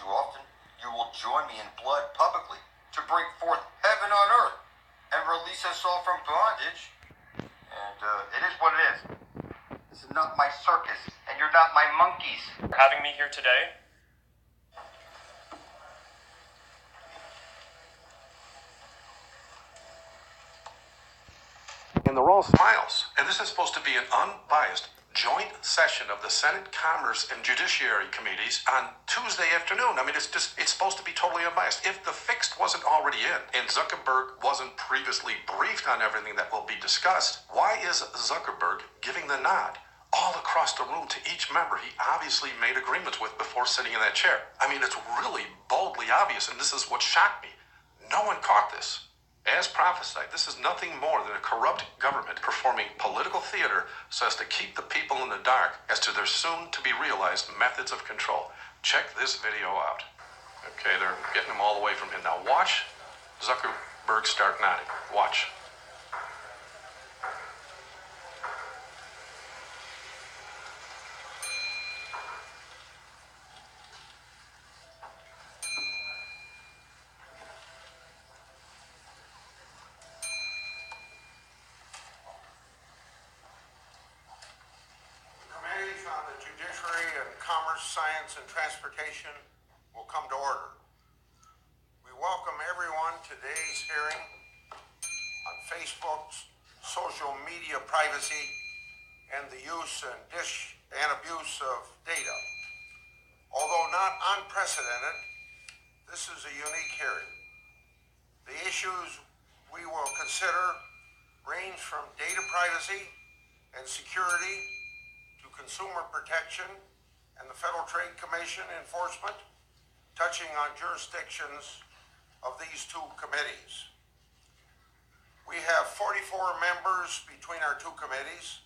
you often, you will join me in blood publicly to bring forth heaven on earth and release us all from bondage. And it is what it is. This is not my circus, and you're not my monkeys. For having me here today. And they're all smiles. And this is supposed to be an unbiased joint session of the Senate Commerce and Judiciary Committees on Tuesday afternoon. I mean, it's supposed to be totally unbiased. If the fix wasn't already in and Zuckerberg wasn't previously briefed on everything that will be discussed, why is Zuckerberg giving the nod all across the room to each member he obviously made agreements with before sitting in that chair? I mean, it's really boldly obvious, and this is what shocked me. No one caught this. As prophesied, this is nothing more than a corrupt government performing political theater so as to keep the people in the dark as to their soon-to-be-realized methods of control. Check this video out. Okay, they're getting him all the way from him. Now watch Zuckerberg start nodding. Watch. Judiciary and Commerce, Science, and Transportation will come to order. We welcome everyone to today's hearing on Facebook's social media privacy and the use and abuse of data. Although not unprecedented, this is a unique hearing. The issues we will consider range from data privacy and security to consumer protection and the Federal Trade Commission enforcement, touching on jurisdictions of these two committees. We have 44 members between our two committees.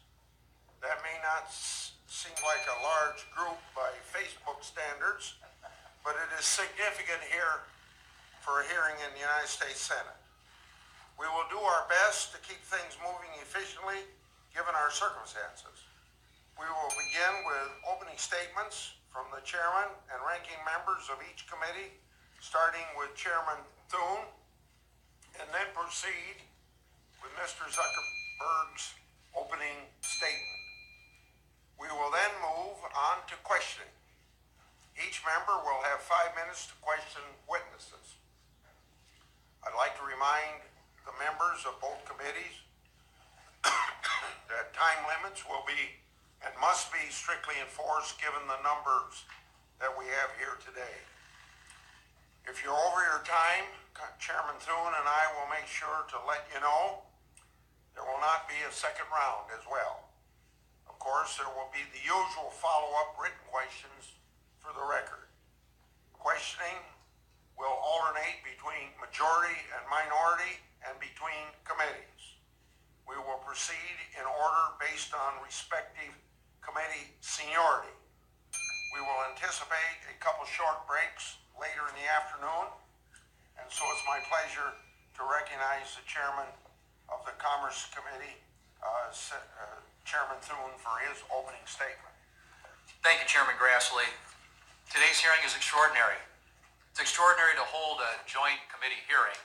That may not seem like a large group by Facebook standards, but it is significant here for a hearing in the United States Senate. We will do our best to keep things moving efficiently given our circumstances. We will begin with opening statements from the chairman and ranking members of each committee, starting with Chairman Thune, and then proceed with Mr. Zuckerberg's opening statement. We will then move on to questioning. Each member will have 5 minutes to question witnesses. I'd like to remind the members of both committees that time limits will be and must be strictly enforced given the numbers that we have here today. If you're over your time, Chairman Thune and I will make sure to let you know. There will not be a second round as well. Of course, there will be the usual follow-up written questions for the record. Questioning will alternate between majority and minority and between committees. We will proceed in order based on respective committee seniority. We will anticipate a couple short breaks later in the afternoon, and so it's my pleasure to recognize the chairman of the Commerce Committee, Chairman Thune, for his opening statement. Thank you, Chairman Grassley. Today's hearing is extraordinary. It's extraordinary to hold a joint committee hearing.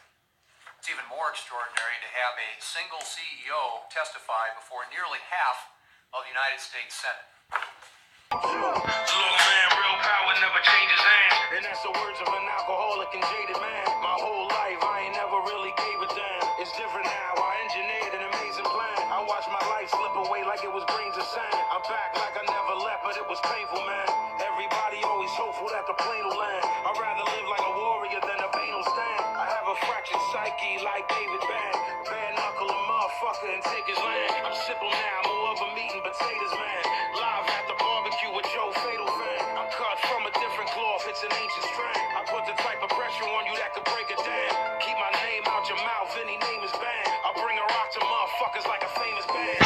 It's even more extraordinary to have a single CEO testify before nearly half of the United States Senate. Look, man, real power never changes hands. And that's the words of an alcoholic and jaded man. My whole life, I ain't never really gave a damn. It's different now, I engineered an amazing plan. I watched my life slip away like it was grains of sand. I'm back like I never left, but it was painful, man. Everybody always hopeful that the plane will land. I'd rather live like a warrior than a pain will stand. I have a fractured psyche like David Band. Bad knuckle a motherfucker and take his land. I'm simple now, more of a meat and potatoes, man. Live at the barbecue with Joe Fatal fan. I'm cut from a different cloth, it's an ancient strand. I put the type of pressure on you that could break a dam. Keep my name out your mouth, any name is banned. I bring a rock to motherfuckers like a famous band.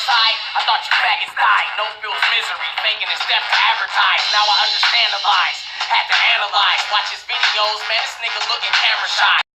I thought you faggots died. No feels misery, faking his death to advertise. Now I understand the lies. Had to analyze, watch his videos, man, this nigga looking camera shy.